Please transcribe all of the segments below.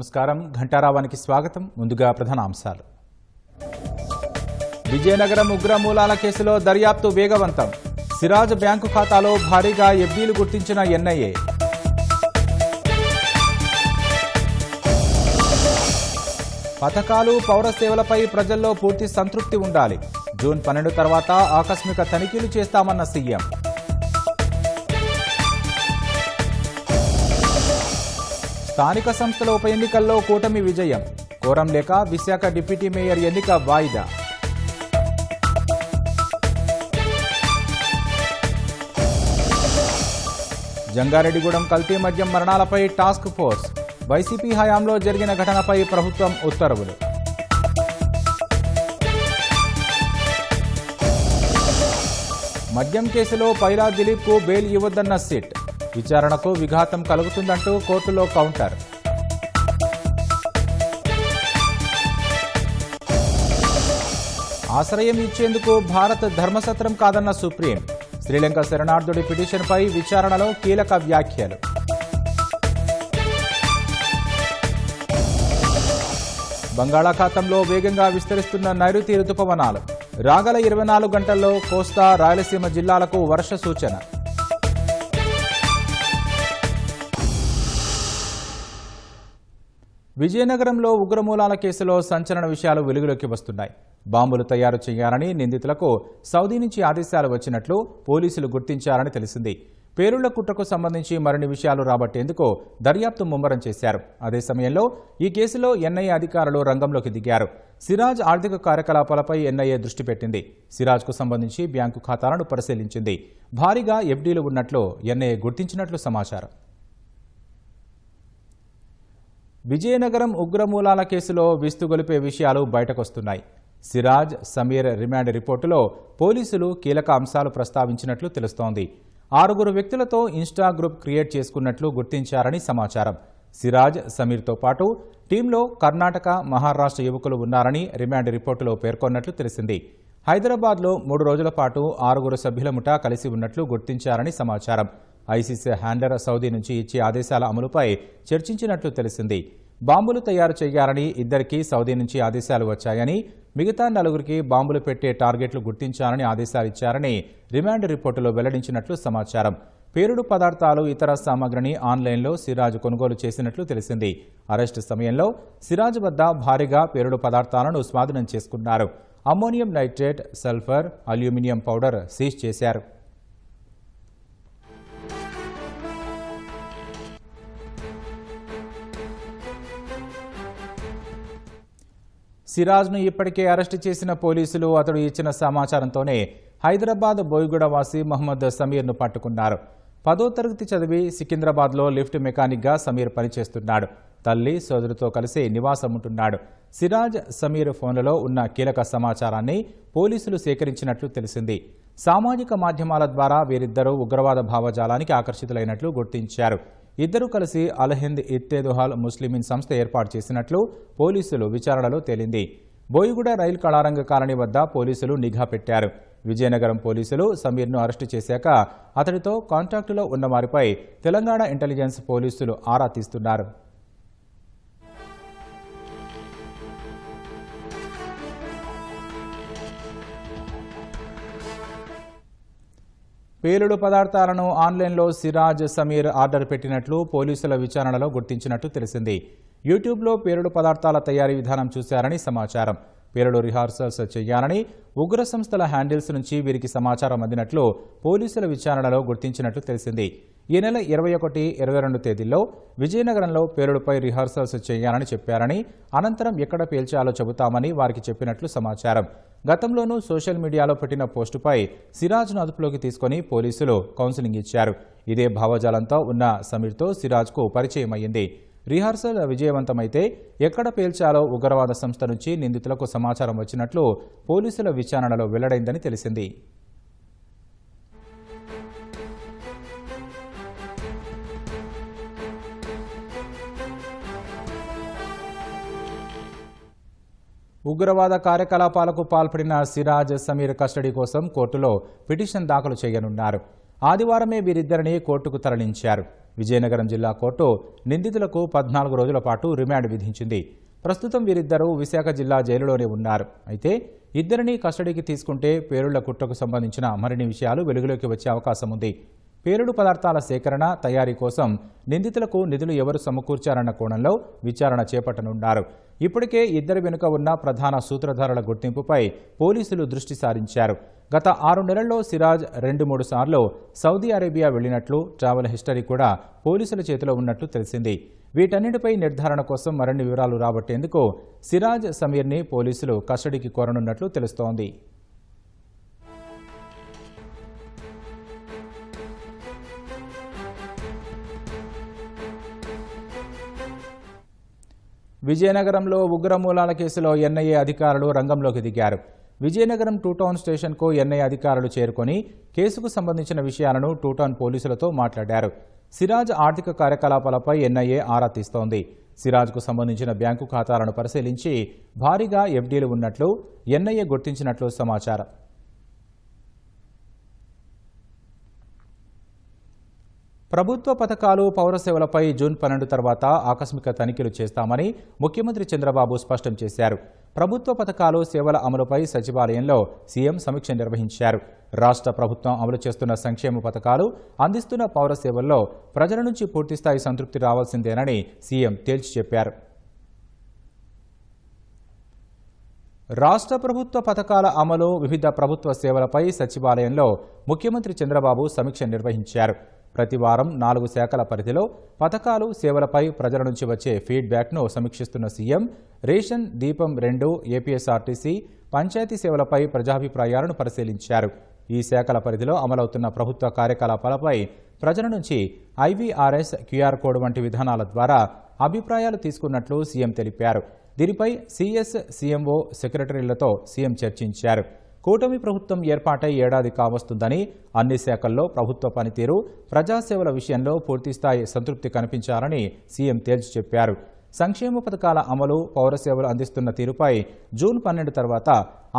నమస్కారం ఘంటారావానికి స్వాగతం. ముందుగా ప్రధాన అంశాలు. విజయనగరం ఉగ్ర మూలాల కేసులో దర్యాప్తు వేగవంతం. సిరాజ్ బ్యాంకు ఖాతాలో భారీగా ఎఫ్డీలు గుర్తించిన ఎన్ఐఏ. పథకాలు పౌర సేవలపై ప్రజల్లో పూర్తి సంతృప్తి ఉండాలి. జూన్ 12 తర్వాత ఆకస్మిక తనిఖీలు చేస్తామన్న సీఎం. స్థానిక సంస్థల ఉప ఎన్నికల్లో కూటమి విజయం. కోరం లేక విశాఖ డిప్యూటీ మేయర్ ఎన్నిక వాయిదా. జంగారెడ్డిగూడెం కల్తీ మద్యం మరణాలపై టాస్క్ ఫోర్స్. వైసీపీ హయాంలో జరిగిన ఘటనపై ప్రభుత్వం ఉత్తర్వులు. మద్యం కేసులో పైలా దిలీప్కు బెయిల్ ఇవ్వొద్దన్న సిట్. విచారణకు విఘాతం కలుగుతుందంటూ కోర్టులో కౌంటర్. ఆశ్రయం ఇచ్చేందుకు భారత్ ధర్మసత్రం కాదన్న సుప్రీం. శ్రీలంక శరణార్థుడి పిటిషన్పై విచారణలో కీలక వ్యాఖ్యలు. బంగాళాఖాతంలో వేగంగా విస్తరిస్తున్న నైరుతి రుతుపవనాలు. రాగల 24 గంటల్లో కోస్తా రాయలసీమ జిల్లాలకు వర్ష సూచన. విజయనగరంలో ఉగ్రమూలాల కేసులో సంచలన విషయాలు వెలుగులోకి వస్తున్నాయి. బాంబులు తయారు చేయాలని నిందితులకు సౌదీ నుంచి ఆదేశాలు వచ్చినట్లు పోలీసులు గుర్తించారని తెలిసింది. పేలుళ్ల కుట్రకు సంబంధించి మరిన్ని విషయాలు రాబట్టేందుకు దర్యాప్తు ముమ్మరం చేశారు. అదే సమయంలో ఈ కేసులో ఎన్ఐఏ అధికారులు రంగంలోకి దిగారు. సిరాజ్ ఆర్థిక కార్యకలాపాలపై ఎన్ఐఏ దృష్టి పెట్టింది. సిరాజ్కు సంబంధించి బ్యాంకు ఖాతాలను పరిశీలించింది. భారీగా ఎఫ్డీలు ఉన్నట్లు ఎన్ఐఏ గుర్తించినట్లు సమాచారం. విజయనగరం ఉగ్రమూలాల కేసులో విస్తుగొలిపే విషయాలు బయటకొస్తున్నాయి. సిరాజ్, సమీర్ రిమాండ్ రిపోర్టులో పోలీసులు కీలక అంశాలు ప్రస్తావించినట్లు తెలుస్తోంది. 6 వ్యక్తులతో ఇన్స్టా గ్రూప్ క్రియేట్ చేసుకున్నట్లు గుర్తించారని సమాచారం. సిరాజ్, సమీర్తో పాటు టీంలో కర్ణాటక, మహారాష్ట్ర యువకులు ఉన్నారని రిమాండ్ రిపోర్టులో పేర్కొన్నట్లు తెలిసింది. హైదరాబాద్లో 3 రోజుల పాటు 6 సభ్యుల ముఠా కలిసి ఉన్నట్లు గుర్తించారని సమాచారం. ఐసీసీ హ్యాండర్ సౌదీ నుంచి ఇచ్చే ఆదేశాల అమలుపై చర్చించినట్లు తెలిసింది. బాంబులు తయారు చేయాలని 2కి సౌదీ నుంచి ఆదేశాలు వచ్చాయని, మిగతా 4కి బాంబులు పెట్టే టార్గెట్లు గుర్తించాలని ఆదేశాలు ఇచ్చారని రిమాండ్ రిపోర్టులో వెల్లడించినట్లు సమాచారం. పేలుడు పదార్థాలు, ఇతర సామగ్రిని ఆన్లైన్లో సిరాజ్ కొనుగోలు చేసినట్లు తెలిసింది. అరెస్టు సమయంలో సిరాజ్ వద్ద భారీగా పేలుడు పదార్థాలను స్వాధీనం చేసుకున్నారు. Ammonium nitrate, sulphur, aluminium powder seize చేశారు. సిరాజ్ను ఇప్పటికే అరెస్టు చేసిన పోలీసులు అతడు ఇచ్చిన సమాచారంతోనే హైదరాబాద్ బోయిగూడ వాసి మహమ్మద్ సమీర్ను పట్టుకున్నారు. 10వ తరగతి చదివి సికింద్రాబాద్లో లిఫ్ట్ మెకానిక్గా సమీర్ పనిచేస్తున్నాడు. తల్లి, సోదరుతో కలిసి నివాసం ఉంటున్నాడు. సిరాజ్, సమీర్ ఫోన్లలో ఉన్న కీలక సమాచారాన్ని పోలీసులు సేకరించినట్లు తెలిసింది. సామాజిక మాధ్యమాల ద్వారా వీరిద్దరూ ఉగ్రవాద భావజాలానికి ఆకర్షితులైనట్లు గుర్తించారు. ఇద్దరూ కలిసి అల్ హింద్ ఇత్తేదుహాల్ ముస్లిమీన్ సంస్థ ఏర్పాటు చేసినట్లు పోలీసులు విచారణలో తేలింది. బోయిగూడ రైలు కళారంగ కాలనీ వద్ద పోలీసులు నిఘా పెట్టారు. విజయనగరం పోలీసులు సమీర్ను అరెస్టు చేశాక అతడితో కాంటాక్టులో ఉన్న వారిపై తెలంగాణ ఇంటెలిజెన్స్ పోలీసులు ఆరా తీస్తున్నారు. పేలుడు పదార్థాలను ఆన్లైన్లో సిరాజ్, సమీర్ ఆర్డర్ పెట్టినట్లు పోలీసుల విచారణలో గుర్తించినట్లు తెలిసింది. యూట్యూబ్లో పేలుడు పదార్థాల తయారీ విధానం చూశారని సమాచారం. పేలుడు రిహార్సల్స్ చేయాలని ఉగ్ర సంస్థల హ్యాండిల్స్ నుంచి వీరికి సమాచారం అందినట్లు పోలీసుల విచారణలో గుర్తించినట్లు తెలిసింది. ఈ నెల 21, 22 తేదీల్లో విజయనగరంలో పేలుడుపై రిహార్సల్స్ చేయాలని చెప్పారని, అనంతరం ఎక్కడ పేల్చాలో చెబుతామని వారికి చెప్పినట్లు సమాచారం. గతంలోనూ సోషల్ మీడియాలో పెట్టిన పోస్టుపై సిరాజ్ను అదుపులోకి తీసుకుని పోలీసులు కౌన్సిలింగ్ ఇచ్చారు. ఇదే భావజాలంతో ఉన్న సమీర్తో సిరాజ్కు పరిచయం అయ్యింది. రిహార్సల్ విజయవంతమైతే ఎక్కడ పేల్చాలో ఉగ్రవాద సంస్థ నుంచి నిందితులకు సమాచారం వచ్చినట్లు పోలీసుల విచారణలో వెల్లడైందని తెలిసింది. ఉగ్రవాద కార్యకలాపాలకు పాల్పడిన సిరాజ్, సమీర్ కస్టడీ కోసం కోర్టులో పిటిషన్ దాఖలు చేయనున్నారు. ఆదివారమే వీరిద్దరిని కోర్టుకు తరలించారు. విజయనగరం జిల్లా కోర్టు నిందితులకు 14 రోజుల పాటు రిమాండ్ విధించింది. ప్రస్తుతం వీరిద్దరూ విశాఖ జిల్లా జైలులోనే ఉన్నారు. అయితే ఇద్దరిని కస్టడీకి తీసుకుంటే పేలుళ్ల కుట్రకు సంబంధించిన మరిన్ని విషయాలు వెలుగులోకి వచ్చే అవకాశం ఉంది. పేలుడు పదార్థాల సేకరణ, తయారీ కోసం నిందితులకు నిధులు ఎవరు సమకూర్చారన్న కోణంలో విచారణ చేపట్టనున్నారు. ఇప్పటికే ఇద్దరి వెనుక ఉన్న ప్రధాన సూత్రధారుల గుర్తింపుపై పోలీసులు దృష్టి సారించారు. గత 6 నెలల్లో సిరాజ్ 2-3 సార్లు సౌదీ అరేబియా వెళ్లినట్లు, ట్రావెల్ హిస్టరీ కూడా పోలీసుల చేతిలో ఉన్నట్లు తెలిసింది. వీటన్నిటిపై నిర్ధారణ కోసం మరిన్ని వివరాలు రాబట్టేందుకు సిరాజ్, సమీర్ని పోలీసులు కస్టడీకి కోరనున్నట్లు తెలుస్తోంది. విజయనగరంలో ఉగ్ర మూలాల కేసులో ఎన్ఐఏ అధికారులు రంగంలోకి దిగారు. విజయనగరం 2 టౌన్ స్టేషన్కు ఎన్ఐఏ అధికారులు చేరుకొని కేసుకు సంబంధించిన విషయాలను 2 టౌన్ పోలీసులతో మాట్లాడారు. సిరాజ్ ఆర్థిక కార్యకలాపాలపై ఎన్ఐఏ ఆరా తీస్తోంది. సిరాజ్కు సంబంధించిన బ్యాంకు ఖాతాలను పరిశీలించి భారీగా ఎఫ్డీలు ఉన్నట్లు ఎన్ఐఏ గుర్తించినట్లు సమాచారం. ప్రభుత్వ పథకాలు, పౌర సేవలపై జూన్ 12 తర్వాత ఆకస్మిక తనిఖీలు చేస్తామని ముఖ్యమంత్రి చంద్రబాబు స్పష్టం చేశారు. ప్రభుత్వ పథకాలు, సేవల అమలుపై సచివాలయంలో సీఎం సమీక్ష నిర్వహించారు. రాష్ట్ర ప్రభుత్వం అమలు చేస్తున్న సంక్షేమ పథకాలు, అందిస్తున్న పౌర సేవల్లో ప్రజల నుంచి పూర్తిస్థాయి సంతృప్తి రావాల్సిందేనని సీఎం తేల్చి చెప్పారు. రాష్ట్ర ప్రభుత్వ పథకాల అమలు, వివిధ ప్రభుత్వ సేవలపై సచివాలయంలో ముఖ్యమంత్రి చంద్రబాబు సమీక్ష నిర్వహించారు. ప్రతి వారం 4 శాఖల పరిధిలో పథకాలు, సేవలపై ప్రజల నుంచి వచ్చే ఫీడ్బ్యాక్ను సమీక్షిస్తున్న సీఎం రేషన్, దీపం 2, ఏపీఎస్ఆర్టీసీ, పంచాయతీ సేవలపై ప్రజాభిప్రాయాలను పరిశీలించారు. ఈ శాఖల పరిధిలో అమలవుతున్న ప్రభుత్వ కార్యకలాపాలపై ప్రజల నుంచి ఐవీఆర్ఎస్, క్యూఆర్ కోడ్ వంటి విధానాల ద్వారా అభిప్రాయాలు తీసుకున్నట్లు సీఎం తెలిపారు. దీనిపై సీఎస్, సీఎంఓ, సెక్రటరీలతో సీఎం చర్చించారు. కూటమి ప్రభుత్వం ఏర్పాటై ఏడాది కావస్తుందని, అన్ని శాఖల్లో ప్రభుత్వ పనితీరు, ప్రజాసేవల విషయంలో పూర్తిస్థాయి సంతృప్తి కనిపించాలని సీఎం తేల్చి చెప్పారు. సంక్షేమ పథకాల అమలు, పౌర సేవలు అందిస్తున్న తీరుపై జూన్ 12 తర్వాత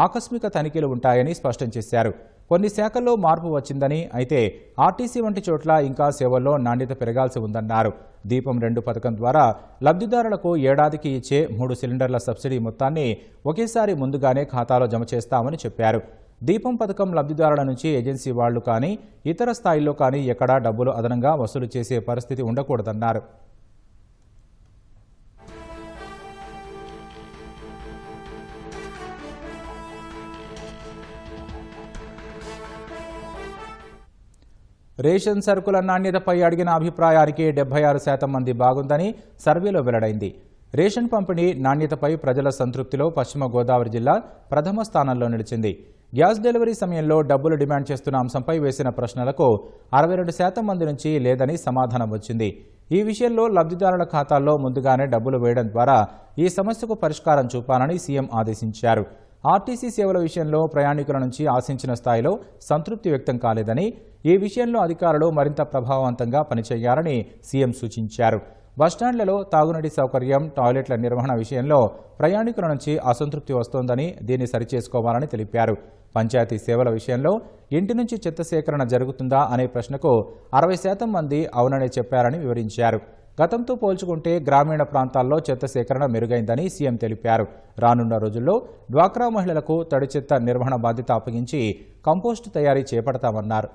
ఆకస్మిక తనిఖీలు ఉంటాయని స్పష్టం చేశారు. కొన్ని శాఖల్లో మార్పు వచ్చిందని, అయితే ఆర్టీసీ వంటి చోట్ల ఇంకా సేవల్లో నాణ్యత పెరగాల్సి ఉందన్నారు. దీపం 2 పథకం ద్వారా లబ్ధిదారులకు ఏడాదికి ఇచ్చే 3 సిలిండర్ల సబ్సిడీ మొత్తాన్ని ఒకేసారి ముందుగానే ఖాతాలో జమ చేస్తామని చెప్పారు. దీపం పథకం లబ్ధిదారుల నుంచి ఏజెన్సీ వాళ్లు కానీ, ఇతర స్థాయిల్లో కానీ ఎక్కడా డబ్బులు అదనంగా వసూలు చేసే పరిస్థితి ఉండకూడదన్నారు. రేషన్ సరుకుల నాణ్యతపై అడిగిన అభిప్రాయానికి 76% మంది బాగుందని సర్వేలో వెల్లడైంది. రేషన్ పంపిణీ నాణ్యతపై ప్రజల సంతృప్తిలో పశ్చిమ గోదావరి జిల్లా ప్రథమ స్థానంలో నిలిచింది. గ్యాస్ డెలివరీ సమయంలో డబ్బులు డిమాండ్ చేస్తున్న అంశంపై వేసిన ప్రశ్నలకు 62% మంది నుంచి లేదని సమాధానం వచ్చింది. ఈ విషయంలో లబ్ధిదారుల ఖాతాల్లో ముందుగానే డబ్బులు వేయడం ద్వారా ఈ సమస్యకు పరిష్కారం చూపాలని సీఎం ఆదేశించారు. ఆర్టీసీ సేవల విషయంలో ప్రయాణికుల నుంచి ఆశించిన స్థాయిలో సంతృప్తి వ్యక్తం కాలేదని, ఈ విషయంలో అధికారులు మరింత ప్రభావవంతంగా పనిచేయాలని సీఎం సూచించారు. బస్టాండ్లలో తాగునీటి సౌకర్యం, టాయిలెట్ల నిర్వహణ విషయంలో ప్రయాణికుల నుంచి అసంతృప్తి వస్తోందని, దీన్ని సరిచేసుకోవాలని తెలిపారు. పంచాయతీ సేవల విషయంలో ఇంటి నుంచి చెత్త సేకరణ జరుగుతుందా అనే ప్రశ్నకు 60% మంది అవుననే చెప్పారని వివరించారు. గతంతో పోల్చుకుంటే గ్రామీణ ప్రాంతాల్లో చెత్త సేకరణ మెరుగైందని సీఎం తెలిపారు. రానున్న రోజుల్లో డ్వాక్రా మహిళలకు తడి చెత్త నిర్వహణ బాధ్యత అప్పగించి కంపోస్టు తయారీ చేపడతామన్నారు.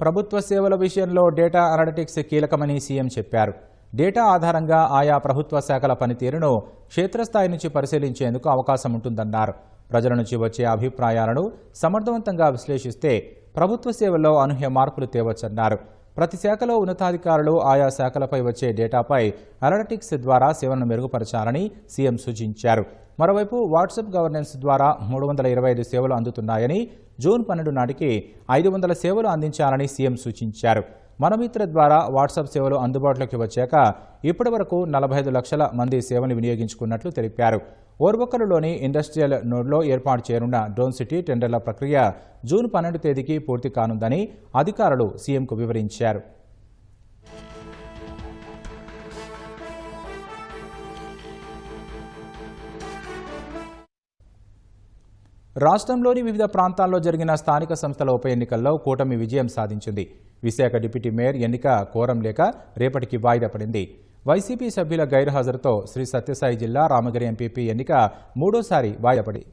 ప్రభుత్వ సేవల విషయంలో డేటా అనలిటిక్స్ కీలకమని సీఎం చెప్పారు. డేటా ఆధారంగా ఆయా ప్రభుత్వ శాఖల పనితీరును క్షేత్రస్థాయి నుంచి పరిశీలించేందుకు అవకాశం ఉంటుందన్నారు. ప్రజల నుంచి వచ్చే అభిప్రాయాలను సమర్థవంతంగా విశ్లేషిస్తే ప్రభుత్వ సేవల్లో అనూహ్య మార్పులు తేవచ్చన్నారు. ప్రతి శాఖలో ఉన్నతాధికారులు ఆయా శాఖలపై వచ్చే డేటాపై అనలిటిక్స్ ద్వారా సేవలను మెరుగుపరచాలని సీఎం సూచించారు. మరోవైపు వాట్సాప్ గవర్నెన్స్ ద్వారా 325 సేవలు అందుతున్నాయని, జూన్ 12 నాటికి 500 సేవలు అందించాలని సీఎం సూచించారు. మనమిత్ర ద్వారా వాట్సాప్ సేవలు అందుబాటులోకి వచ్చాక ఇప్పటి వరకు 45 లక్షల మంది సేవలు వినియోగించుకున్నట్లు తెలిపారు. ఓర్వకల్లులోని ఇండస్ట్రియల్ నోడ్లో ఏర్పాటు చేయనున్న డ్రోన్ సిటీ టెండర్ల ప్రక్రియ జూన్ 12 తేదీకి పూర్తి కానుందని అధికారులు సీఎంకు వివరించారు. రాష్ట్రంలోని వివిధ ప్రాంతాల్లో జరిగిన స్థానిక సంస్థల ఉప ఎన్నికల్లో కూటమి విజయం సాధించింది. విశాఖ డిప్యూటీ మేయర్ ఎన్నిక కోరం లేక రేపటికి వాయిదా పడింది. వైసీపీ సభ్యుల గైర్హాజరుతో శ్రీ సత్యసాయి జిల్లా రామగిరి ఎంపీపీ ఎన్నిక మూడోసారి వాయిదా పడింది.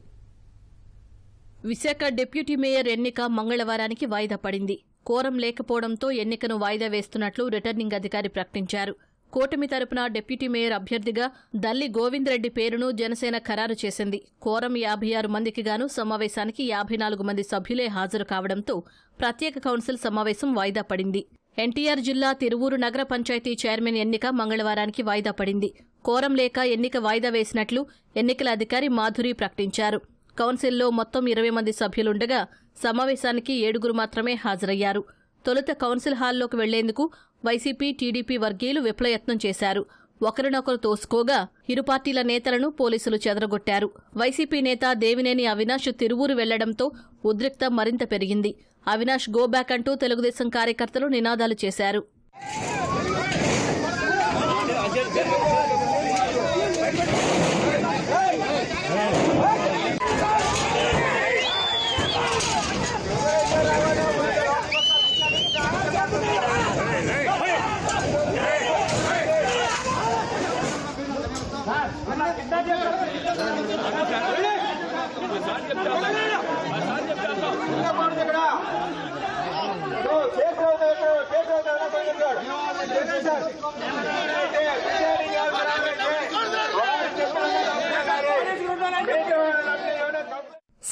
విశాఖ డిప్యూటీ మేయర్ ఎన్నిక మంగళవారానికి వాయిదా పడింది. కోరం లేకపోవడంతో ఎన్నికను వాయిదా వేస్తున్నట్లు రిటర్నింగ్ అధికారి ప్రకటించారు. కూటమి తరపున డిప్యూటీ మేయర్ అభ్యర్థిగా దల్లి గోవిందరెడ్డి పేరును జనసేన ఖరారు చేసింది. కోరం 56 మందికి గాను సమావేశానికి 54 మంది సభ్యులే హాజరు కావడంతో ప్రత్యేక కౌన్సిల్ సమావేశం వాయిదా పడింది. ఎన్టీఆర్ జిల్లా తిరువూరు నగర పంచాయతీ చైర్మన్ ఎన్నిక మంగళవారానికి వాయిదా పడింది. కోరం లేక ఎన్నిక వాయిదా వేసినట్లు ఎన్నికల అధికారి మాధురి ప్రకటించారు. కౌన్సిల్లో మొత్తం 20 మంది సభ్యులుండగా సమావేశానికి 7 మాత్రమే హాజరయ్యారు. తొలుత కౌన్సిల్ హాల్లోకి వెళ్లేందుకు వైసీపీ, టీడీపీ వర్గీయులు విఫలయత్నం చేశారు. ఒకరినొకరు తోసుకోగా ఇరు పార్టీల నేతలను పోలీసులు చెదరగొట్టారు. వైసీపీ నేత దేవినేని అవినాష్ తిరువూరు వెళ్లడంతో ఉద్రిక్తత మరింత పెరిగింది. అవినాష్ గో బ్యాక్ అంటూ తెలుగుదేశం కార్యకర్తలు నినాదాలు చేశారు.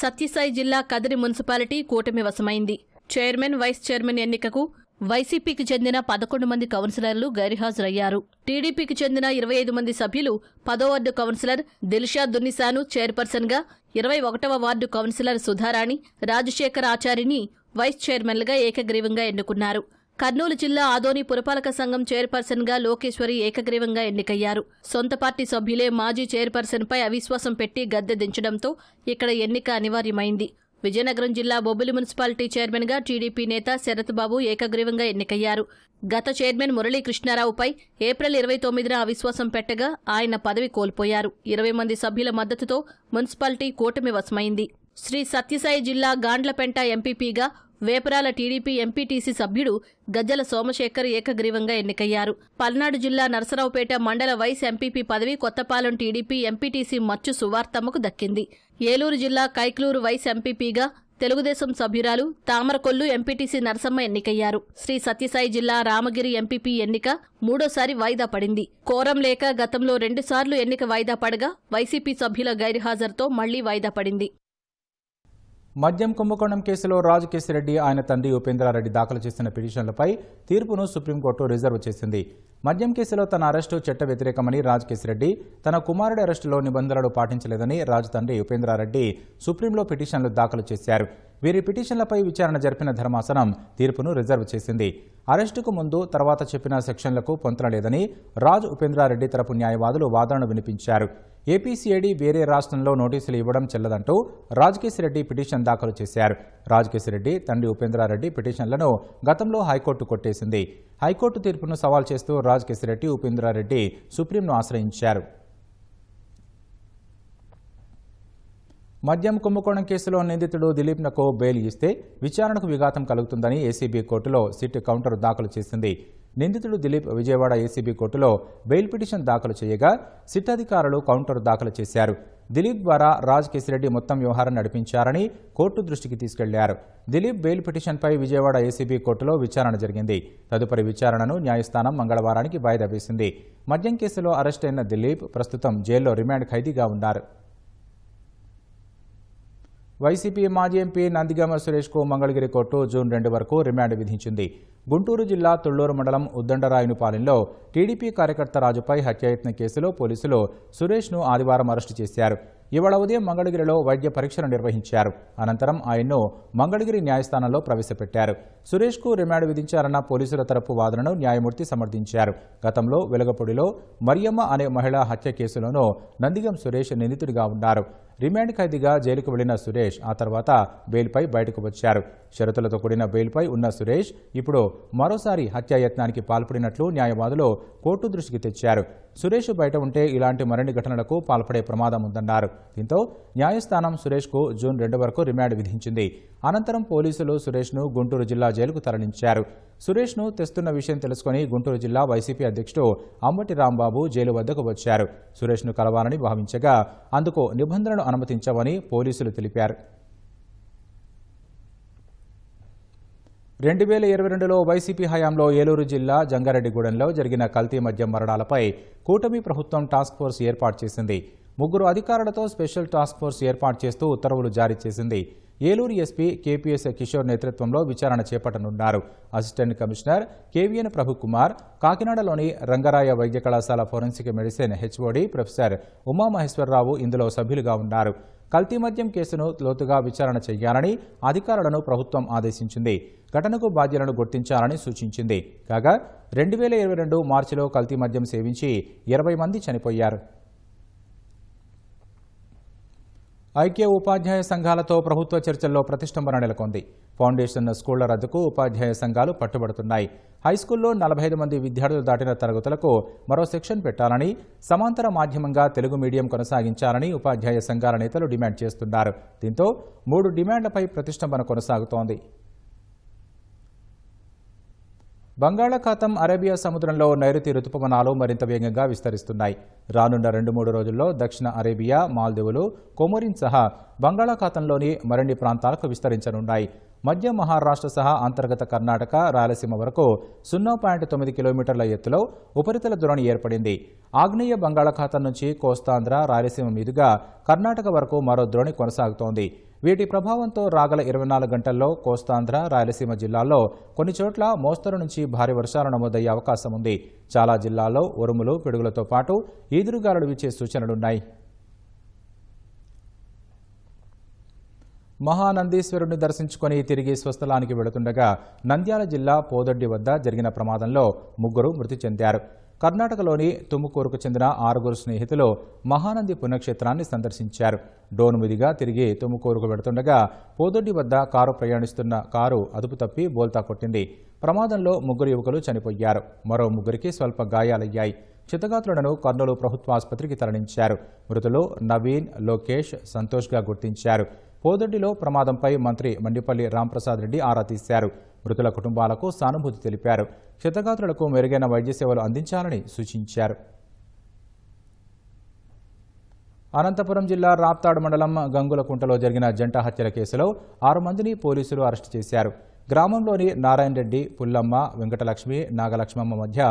సత్యసాయి జిల్లా కదిరి మున్సిపాలిటీ కూటమి వశమైంది. చైర్మన్, వైస్ చైర్మన్ ఎన్నికకు వైసీపీకి చెందిన 11 మంది కౌన్సిలర్లు గైర్హాజరయ్యారు. టీడీపీకి చెందిన 25 మంది సభ్యులు 10వ వార్డు కౌన్సిలర్ దిల్షా దున్నిసాను చైర్పర్సన్గా, 21వ వార్డు కౌన్సిలర్ సుధారాణి, రాజశేఖర్ ఆచారిని వైస్ చైర్మన్లుగా ఏకగ్రీవంగా ఎన్నుకున్నారు. కర్నూలు జిల్లా ఆదోని పురపాలక సంఘం చైర్పర్సన్గా లోకేశ్వరి ఏకగ్రీవంగా ఎన్నికయ్యారు. సొంత పార్టీ సభ్యులే మాజీ చైర్పర్సన్పై అవిశ్వాసం పెట్టి గద్దె దించడంతో ఇక్కడ ఎన్నిక అనివార్యమైంది. విజయనగరం జిల్లా బొబ్బిలి మున్సిపాలిటీ చైర్మన్గా టీడీపీ నేత శరత్ బాబు ఏకగ్రీవంగా ఎన్నికయ్యారు. గత చైర్మన్ మురళీకృష్ణారావుపై ఏప్రిల్ 29న అవిశ్వాసం పెట్టగా ఆయన పదవి కోల్పోయారు. 20 మంది సభ్యుల మద్దతుతో మున్సిపాలిటీ కూటమి వశమైంది. శ్రీ సత్యసాయి జిల్లా గాండ్లపెంట ఎంపీపీగా వేపరాల టీడీపీ ఎంపీటీసీ సభ్యుడు గజ్జల సోమశేఖర్ ఏకగ్రీవంగా ఎన్నికయ్యారు. పల్నాడు జిల్లా నరసరావుపేట మండల వైస్ ఎంపీపీ పదవి కొత్తపాలెం టీడీపీ ఎంపీటీసీ మచ్చు సువార్తమ్మకు దక్కింది. ఏలూరు జిల్లా కైక్లూరు వైస్ ఎంపీపీగా తెలుగుదేశం సభ్యురాలు తామరకొల్లు ఎంపీటీసీ నరసమ్మ ఎన్నికయ్యారు. శ్రీ సత్యసాయి జిల్లా రామగిరి ఎంపీపీ ఎన్నిక మూడోసారి వాయిదా పడింది. కోరం లేక గతంలో 2 సార్లు ఎన్నిక వాయిదా పడగా వైసీపీ సభ్యుల గైర్హాజరుతో మళ్లీ వాయిదా పడింది. మద్యం కుంభకోణం కేసులో రాజకేశిరెడ్డి, ఆయన తండ్రి ఉపేంద్రారెడ్డి దాఖలు చేసిన పిటిషన్లపై తీర్పును సుప్రీంకోర్టు రిజర్వ్ చేసింది. మద్యం కేసులో తన అరెస్టు చట్ట వ్యతిరేకమని రాజకేశిరెడ్డి, తన కుమారుడి అరెస్టులో నిబంధనలు పాటించలేదని రాజ్ తండ్రి ఉపేంద్రారెడ్డి సుప్రీంలో పిటిషన్లు దాఖలు చేశారు. వీరి పిటిషన్లపై విచారణ జరిపిన ధర్మాసనం తీర్పును రిజర్వ్ చేసింది. అరెస్టుకు ముందు, తర్వాత చెప్పిన సెక్షన్లకు పొంతన లేదని రాజ్, ఉపేంద్రారెడ్డి తరపు న్యాయవాదులు వాదనను వినిపించారు. ఏపీసీఐడీ వేరే రాష్ట్రంలో నోటీసులు ఇవ్వడం చెల్లదంటూ రాజకేశిరెడ్డి పిటిషన్ దాఖలు చేశారు. రాజకేశిరెడ్డి తండ్రి ఉపేంద్రారెడ్డి పిటిషన్లను గతంలో హైకోర్టు కొట్టేసింది. హైకోర్టు తీర్పును సవాల్ చేస్తూ రాజకేశిరెడ్డి, ఉపేంద్రారెడ్డి సుప్రీంను ఆశ్రయించారు. మద్యం కుంభకోణం కేసులో నిందితుడు దిలీప్నకు బెయిల్ ఇస్తే విచారణకు విఘాతం కలుగుతుందని ఏసీబీ కోర్టులో సిట్ కౌంటర్ దాఖలు చేసింది. నిందితుడు దిలీప్ విజయవాడ ఏసీబీ కోర్టులో బెయిల్ పిటిషన్ దాఖలు చేయగా సిట్ అధికారులు కౌంటర్ దాఖలు చేశారు. దిలీప్ ద్వారా రాజకేశిరెడ్డి మొత్తం వ్యవహారం నడిపించారని కోర్టు దృష్టికి తీసుకెళ్లారు. దిలీప్ బెయిల్ పిటిషన్పై విజయవాడ ఏసీబీ కోర్టులో విచారణ జరిగింది. తదుపరి విచారణను న్యాయస్థానం మంగళవారానికి వాయిదా వేసింది. మద్యం కేసులో అరెస్టైన దిలీప్ ప్రస్తుతం జైల్లో రిమాండ్ ఖైదీగా ఉన్నారు. వైసీపీ మాజీ ఎంపీ నందిగామ సురేష్కు మంగళగిరి కోర్టు జూన్ 2 వరకు రిమాండ్ విధించింది. గుంటూరు జిల్లా తుళ్లూరు మండలం ఉద్దండరాయునిపాలెంలో టీడీపీ కార్యకర్త రాజుపై హత్యాయత్న కేసులో పోలీసులు సురేష్ను ఆదివారం అరెస్టు చేశారు. ఇవాళ ఉదయం మంగళగిరిలో వైద్య పరీక్షలు నిర్వహించారు. అనంతరం ఆయన్ను మంగళగిరి న్యాయస్థానంలో ప్రవేశపెట్టారు. సురేష్కు రిమాండ్ విధించారన్న పోలీసుల తరపు వాదనను న్యాయమూర్తి సమర్థించారు. గతంలో వెలగపూడిలో మరియమ్మ అనే మహిళా హత్య కేసులోనూ నందిగం సురేష్ నిందితుడిగా ఉన్నారు. రిమాండ్ ఖైదీగా జైలుకు వెళ్లిన సురేష్ ఆ తర్వాత బెయిల్పై బయటకు వచ్చారు. షరతులతో కూడిన బెయిల్పై ఉన్న సురేష్ ఇప్పుడు మరోసారి హత్యాయత్నానికి పాల్పడినట్లు న్యాయవాదులు కోర్టు దృష్టికి తెచ్చారు. సురేష్ బయట ఉంటే ఇలాంటి మరిన్ని ఘటనలకు పాల్పడే ప్రమాదం ఉందన్నారు. దీంతో న్యాయస్థానం సురేష్కు జూన్ 2 వరకు రిమాండ్ విధించింది. అనంతరం పోలీసులు సురేష్ను గుంటూరు జిల్లా జైలుకు తరలించారు. సురేష్ను తెస్తున్న విషయం తెలుసుకుని గుంటూరు జిల్లా వైసీపీ అధ్యక్షుడు అంబటి రాంబాబు జైలు వద్దకు వచ్చారు. సురేష్ను కలవాలని భావించగా అందుకు నిబంధనలు అనుమతించవని పోలీసులు తెలిపారు. 2022లో వైసీపీ హయాంలో ఏలూరు జిల్లా జంగారెడ్డిగూడెంలో జరిగిన కల్తీ మద్యం మరణాలపై కూటమి ప్రభుత్వం టాస్క్ ఫోర్స్ ఏర్పాటు చేసింది. 3 అధికారులతో స్పెషల్ టాస్క్ ఫోర్స్ ఏర్పాటు చేస్తూ ఉత్తర్వులు జారీ చేసింది. ఏలూరు ఎస్పీ కేపీఎస్ కిషోర్ నేతృత్వంలో విచారణ చేపట్టనున్నారు. అసిస్టెంట్ కమిషనర్ కేవీఎన్ ప్రభుకుమార్, కాకినాడలోని రంగరాయ వైద్య కళాశాల forensic medicine HOD professor Umamaheswararao ఇందులో సభ్యులుగా ఉన్నారు. కల్తీ మద్యం కేసును లోతుగా విచారణ చేయాలని అధికారులను ప్రభుత్వం ఆదేశించింది. ఘటనకు బాధ్యులను గుర్తించాలని సూచించింది. కాగా 2022 మార్చిలో కల్తీ మద్యం సేవించి 20 మంది చనిపోయారు. ఐక్య ఉపాధ్యాయ సంఘాలతో ప్రభుత్వ చర్చల్లో ప్రతిష్టంభన నెలకొంది. ఫౌండేషన్ స్కూళ్ల రద్దుకు ఉపాధ్యాయ సంఘాలు పట్టుబడుతున్నాయి. హైస్కూల్లో 45 మంది విద్యార్థులు దాటిన తరగతులకు మరో సెక్షన్ పెట్టాలని, సమాంతర మాధ్యమంగా తెలుగు మీడియం కొనసాగించాలని ఉపాధ్యాయ సంఘాల నేతలు డిమాండ్ చేస్తున్నారు. దీంతో 3 డిమాండ్లపై ప్రతిష్టంభన కొనసాగుతోంది. బంగాళాఖాతం, అరేబియా సముద్రంలో నైరుతి రుతుపవనాలు మరింత వేగంగా విస్తరిస్తున్నాయి. రానున్న 2-3 రోజుల్లో దక్షిణ అరేబియా, మాల్దీవులు, కొమొరిన్ సహా బంగాళాఖాతంలోని మరిన్ని ప్రాంతాలకు విస్తరించనున్నాయి. మధ్య మహారాష్ట్ర సహా అంతర్గత కర్ణాటక, రాయలసీమ వరకు 0.9 కిలోమీటర్ల ఎత్తులో ఉపరితల ద్రోణి ఏర్పడింది. ఆగ్నేయ బంగాళాఖాతం నుంచి కోస్తాంధ్ర, రాయలసీమ మీదుగా కర్ణాటక వరకు మరో ద్రోణి కొనసాగుతోంది. వీటి ప్రభావంతో రాగల 24 గంటల్లో కోస్తాంధ్ర, రాయలసీమ జిల్లాల్లో కొన్ని చోట్ల మోస్తరు నుంచి భారీ వర్షాలు నమోదయ్యే అవకాశం ఉంది. చాలా జిల్లాల్లో ఉరుములు, పిడుగులతో పాటు ఈదురుగాలులు వీచే సూచనలున్నాయి. మహానందీశ్వరుడిని దర్శించుకుని తిరిగి స్వస్థలానికి వెళుతుండగా నంద్యాల జిల్లా పోదొడ్డి వద్ద జరిగిన ప్రమాదంలో 3 మృతి చెందారు. కర్ణాటకలోని తుముకూరుకు చెందిన 6 స్నేహితులు మహానంది పుణ్యక్షేత్రాన్ని సందర్శించారు. డోను మీదుగా తిరిగి తుముకూరుకు వెళుతుండగా పోదొడ్డి వద్ద కారు ప్రయాణిస్తున్న కారు అదుపు తప్పి బోల్తా కొట్టింది. ప్రమాదంలో 3 యువకులు చనిపోయారు. మరో 3కి స్వల్ప గాయాలయ్యాయి. క్షతగాత్రులను కర్నూలు ప్రభుత్వాసుపత్రికి తరలించారు. మృతులు నవీన్, లోకేష్, సంతోష్గా గుర్తించారు. పోదొడ్డిలో ప్రమాదంపై మంత్రి మండిపల్లి రాంప్రసాద్ రెడ్డి ఆరా తీశారు. మృతుల కుటుంబాలకు సానుభూతి తెలిపారు. క్షతగాత్రులకు మెరుగైన వైద్య సేవలు అందించాలని సూచించారు. అనంతపురం జిల్లా రాప్తాడు మండలం గంగులకుంటలో జరిగిన జంట హత్యల కేసులో 6 మందిని పోలీసులు అరెస్టు చేశారు. గ్రామంలోని నారాయణ రెడ్డి, పుల్లమ్మ, వెంకటలక్ష్మి, నాగలక్ష్మమ్మ మధ్య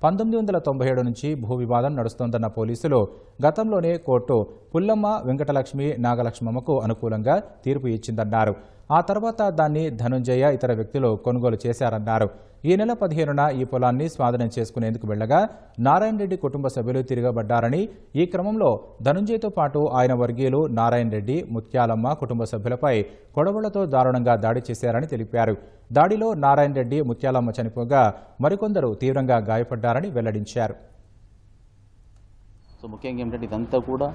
1997 నుంచి భూ వివాదం నడుస్తోందన్న పోలీసులు గతంలోనే కోర్టు పుల్లమ్మ, వెంకటలక్ష్మి, నాగలక్ష్మమ్మకు అనుకూలంగా తీర్పు ఇచ్చిందన్నారు. ఆ తర్వాత దాన్ని ధనుంజయ ఇతర వ్యక్తులు కొనుగోలు చేశారన్నారు. ఈ నెల 15న ఈ పొలాన్ని స్వాధీనం చేసుకునేందుకు వెళ్లగా నారాయణ రెడ్డి కుటుంబ సభ్యులు తిరగబడ్డారని, ఈ క్రమంలో ధనుంజయతో పాటు ఆయన వర్గీయులు నారాయణ రెడ్డి, ముత్యాలమ్మ కుటుంబ సభ్యులపై కొడవళ్లతో దారుణంగా దాడి చేశారని తెలిపారు. దాడిలో నారాయణ రెడ్డి, ముత్యాలమ్మ చనిపోగా మరికొందరు తీవ్రంగా గాయపడ్డారని వెల్లడించారు. సో ముఖ్యంగా ఏంటంటే ఇదంతా కూడా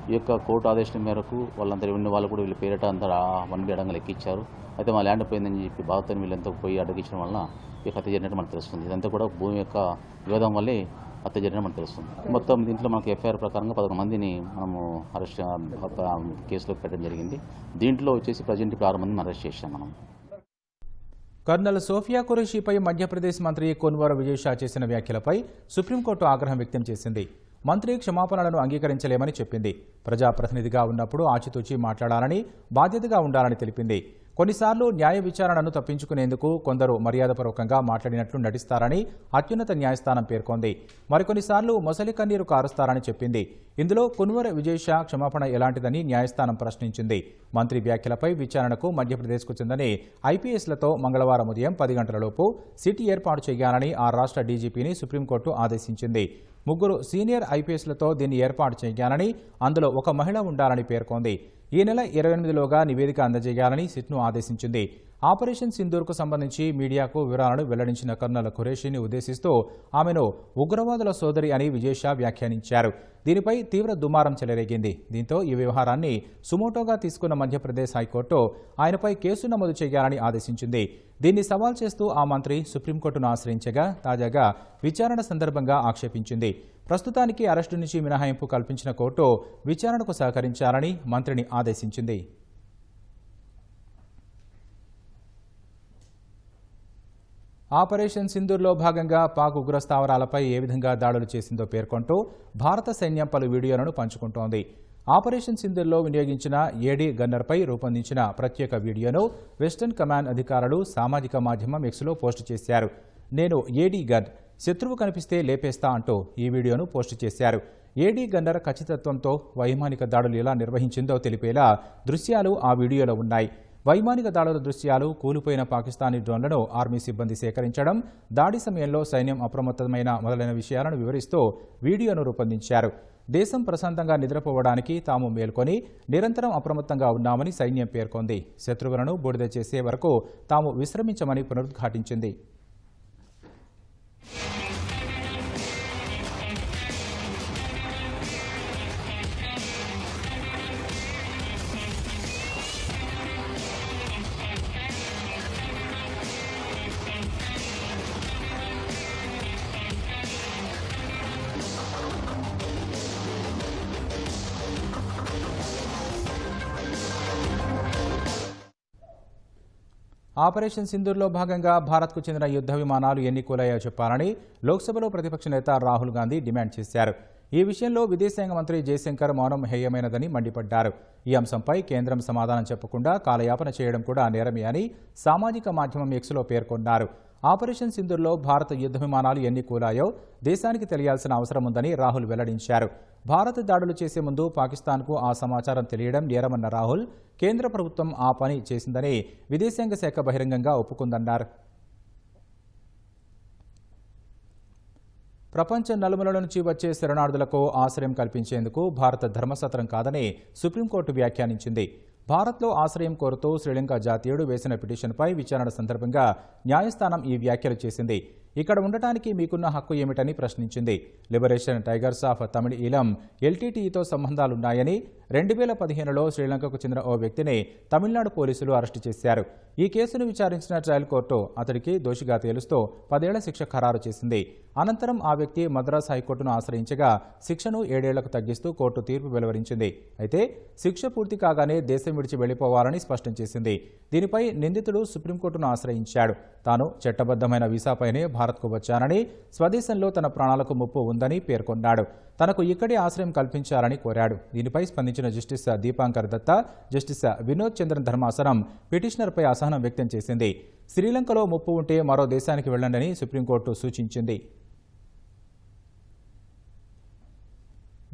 ఈ యొక్క కోర్టు ఆదేశం మేరకు వాళ్ళందరూ ఉన్న వాళ్ళు కూడా వీళ్ళ పేరిట అంతా 1B అడంగా లెక్కించారు. అయితే మా ల్యాండ్ పోయిందని చెప్పి బాధతో వీళ్ళంతా పోయి అడ్డగించడం వలన ఈ హత్య జరిగినట్టు మనకు తెలుస్తుంది. ఇదంతా కూడా భూమి యొక్క వివాదం వల్లే హత్య జరిగినట్టు మనకు తెలుస్తుంది. మొత్తం దీంట్లో మనకు ఎఫ్ఐఆర్ ప్రకారంగా 11 మందిని మనము అరెస్ట్ కేసులో పెట్టడం జరిగింది. దీంట్లో వచ్చేసి ప్రజెంట్ ఇప్పుడు 6 మందిని అరెస్ట్ చేశాం మనం. కర్నల్ సోఫియా ఖురేషీపై మధ్యప్రదేశ్ మంత్రి కొన్వర్ విజయ్ షా చేసిన వ్యాఖ్యలపై సుప్రీంకోర్టు ఆగ్రహం వ్యక్తం చేసింది. మంత్రి క్షమాపణలను అంగీకరించలేమని చెప్పింది. ప్రజాప్రతినిధిగా ఉన్నప్పుడు ఆచితూచి మాట్లాడాలని, బాధ్యతగా ఉండాలని తెలిపింది. కొన్నిసార్లు న్యాయ విచారణను తప్పించుకునేందుకు కొందరు మర్యాదపూర్వకంగా మాట్లాడినట్లు నటిస్తారని అత్యున్నత న్యాయస్థానం పేర్కొంది. మరికొన్నిసార్లు మొసలి కన్నీరు కారుస్తారని చెప్పింది. ఇందులో కున్వర్ విజయ్ షా క్షమాపణ ఎలాంటిదని న్యాయస్థానం ప్రశ్నించింది. మంత్రి వ్యాఖ్యలపై విచారణకు మధ్యప్రదేశ్కు చెందని ఐపీఎస్లతో మంగళవారం ఉదయం 10 గంటలలోపు సిట్ ఏర్పాటు చేయాలని ఆ రాష్ట్ర డీజీపీని సుప్రీంకోర్టు ఆదేశించింది. 3 సీనియర్ ఐపీఎస్లతో దీన్ని ఏర్పాటు చేయాలని, అందులో ఒక మహిళ ఉండాలని పేర్కొంది. ఈ నెల 28లోగా నివేదిక అందజేయాలని సిట్ను ఆదేశించింది. ఆపరేషన్ సింధూర్కు సంబంధించి మీడియాకు వివరాలను వెల్లడించిన కర్నల్ ఖురేషీని ఉద్దేశిస్తూ ఆమెను ఉగ్రవాదుల సోదరి అని విజయ్ వ్యాఖ్యానించారు. దీనిపై తీవ్ర దుమారం చెలరేగింది. దీంతో ఈ వ్యవహారాన్ని సుమోటోగా తీసుకున్న మధ్యప్రదేశ్ హైకోర్టు ఆయనపై కేసు నమోదు చేయాలని ఆదేశించింది. దీన్ని సవాల్ చేస్తూ ఆ మంత్రి సుప్రీంకోర్టును ఆశ్రయించగా తాజాగా విచారణ సందర్భంగా ఆక్షేపించింది. ప్రస్తుతానికి అరెస్టు నుంచి మినహాయింపు కల్పించిన కోర్టు విచారణకు సహకరించాలని మంత్రిని ఆదేశించింది. ఆపరేషన్ సింధూర్లో భాగంగా పాక్ ఉగ్రస్థావరాలపై ఏ విధంగా దాడులు చేసిందో పేర్కొంటూ భారత సైన్యం పలు వీడియోలను పంచుకుంటోంది. ఆపరేషన్ సింధూర్లో వినియోగించిన ఏడీ గన్నర్పై రూపొందించిన ప్రత్యేక వీడియోను వెస్టర్న్ కమాండ్ అధికారులు సామాజిక మాధ్యమం ఎక్స్లో పోస్టు చేశారు. నేను ఏడీ గన్, శత్రువు కనిపిస్తే లేపేస్తా అంటూ ఈ వీడియోను పోస్టు చేశారు. ఏడీ గన్నర్ ఖచ్చితత్వంతో వైమానిక దాడులు ఎలా నిర్వహించిందో తెలిపేలా దృశ్యాలు ఆ వీడియోలో ఉన్నాయి. వైమానిక దాడుల దృశ్యాలు, కూలిపోయిన పాకిస్తానీ డ్రోన్లను ఆర్మీ సిబ్బంది సేకరించడం, దాడి సమయంలో సైన్యం అప్రమత్తమైన మొదలైన విషయాలను వివరిస్తూ వీడియోను రూపొందించారు. దేశం ప్రశాంతంగా నిద్రపోవడానికి తాము మేల్కొని నిరంతరం అప్రమత్తంగా ఉన్నామని సైన్యం పేర్కొంది. శత్రువులను బూడిద చేసే వరకు తాము విశ్రమించమని పునరుద్ఘాటించింది. ఆపరేషన్ సింధూర్లో భాగంగా భారత్కు చెందిన యుద్ధ విమానాలు ఎన్ని కూలాయో చెప్పాలని లోక్సభలో ప్రతిపక్ష నేత రాహుల్ గాంధీ డిమాండ్ చేశారు. ఈ విషయంలో విదేశాంగ మంత్రి జయశంకర్ మౌనం హేయమైనదని మండిపడ్డారు. ఈ అంశంపై కేంద్రం సమాధానం చెప్పకుండా కాలయాపన చేయడం కూడా నేరమే అని సామాజిక మాధ్యమం ఎక్స్లో పేర్కొన్నారు. ఆపరేషన్ సింధూర్లో భారత యుద్ధ విమానాలు ఎన్ని కూలాయో దేశానికి తెలియాల్సిన అవసరం ఉందని రాహుల్ వెల్లడించారు. భారత్ దాడులు చేసే ముందు పాకిస్తాన్కు ఆ సమాచారం తెలియడం నేరమన్న రాహుల్ కేంద్ర ప్రభుత్వం ఆ పని చేసిందని విదేశాంగ శాఖ బహిరంగంగా ఒప్పుకుందన్నారు. ప్రపంచ నలుమూలల నుంచి వచ్చే శరణార్థులకు ఆశ్రయం కల్పించేందుకు భారత ధర్మసత్రం కాదని సుప్రీంకోర్టు వ్యాఖ్యానించింది. భారత్లో ఆశ్రయం కోరుతూ శ్రీలంక జాతీయుడు వేసిన పిటిషన్పై విచారణ సందర్భంగా న్యాయస్థానం ఈ వ్యాఖ్యలు చేసింది. ఇక్కడ ఉండటానికి మీకున్న హక్కు ఏమిటని ప్రశ్నించింది. లిబరేషన్ టైగర్స్ ఆఫ్ తమిళ ఈలం ఎల్టీటీఈతో సంబంధాలున్నాయని 2015లో శ్రీలంకకు చెందిన ఓ వ్యక్తిని తమిళనాడు పోలీసులు అరెస్టు చేశారు. ఈ కేసును విచారించిన ట్రయల్ కోర్టు అతడికి దోషిగా తేలుస్తూ 10 ఏళ్ల శిక్ష ఖరారు చేసింది. అనంతరం ఆ వ్యక్తి మద్రాస్ హైకోర్టును ఆశ్రయించగా శిక్షను 7 ఏళ్లకు తగ్గిస్తూ కోర్టు తీర్పు వెలువరించింది. అయితే శిక్ష పూర్తి కాగానే దేశం విడిచి వెళ్లిపోవాలని స్పష్టం చేసింది. దీనిపై నిందితుడు సుప్రీంకోర్టును ఆశ్రయించాడు. తాను చట్టబద్దమైన వీసాపైనే భారత్కు వచ్చానని, స్వదేశంలో తన ప్రాణాలకు ముప్పు ఉందని పేర్కొన్నాడు. తనకు ఇక్కడే ఆశ్రయం కల్పించాలని కోరాడు. దీనిపై స్పందించిన జస్టిస్ దీపాంకర్ దత్తా, జస్టిస్ వినోద్ చంద్రన్ ధర్మాసనం పిటిషనర్పై అసహనం వ్యక్తం చేసింది. శ్రీలంకలో ముప్పు ఉంటే మరో దేశానికి వెళ్లండని సుప్రీంకోర్టు సూచించింది.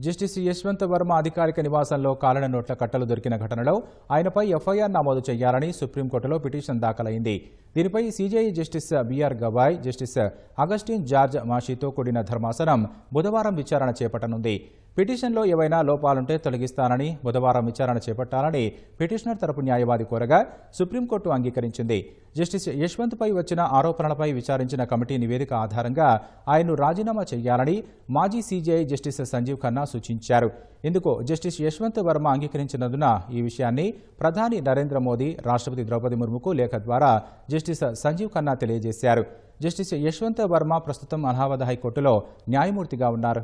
జస్టిస్ యశ్వంత్ వర్మ అధికారిక నివాసంలో కాలిన నోట్ల కట్టలు దొరికిన ఘటనలో ఆయనపై ఎఫ్ఐఆర్ నమోదు చేయాలని సుప్రీంకోర్టులో పిటిషన్ దాఖలైంది. దీనిపై CJI justice BR Gavai, justice Augustine George మాషీతో కూడిన ధర్మాసనం బుధవారం విచారణ చేపట్టనుంది. పిటిషన్లో ఏవైనా లోపాలుంటే తొలగిస్తానని, బుధవారం విచారణ చేపట్టాలని పిటిషనర్ తరపు న్యాయవాది కోరగా సుప్రీంకోర్టు అంగీకరించింది. జస్టిస్ యశ్వంత్పై వచ్చిన ఆరోపణలపై విచారించిన కమిటీ నివేదిక ఆధారంగా ఆయన్ను రాజీనామా చేయాలని మాజీ సీజేఐ జస్టిస్ సంజీవ్ ఖన్నా సూచించారు. ఇందుకు జస్టిస్ యశ్వంత్ వర్మ అంగీకరించినందున ఈ విషయాన్ని ప్రధాని నరేంద్ర మోదీ, రాష్ట్రపతి ద్రౌపది ముర్ముకు లేఖ ద్వారా జస్టిస్ సంజీవ్ ఖన్నా తెలియజేశారు. జస్టిస్ యశ్వంత్ వర్మ ప్రస్తుతం అలహాబాద్ హైకోర్టులో న్యాయమూర్తిగా ఉన్నారు.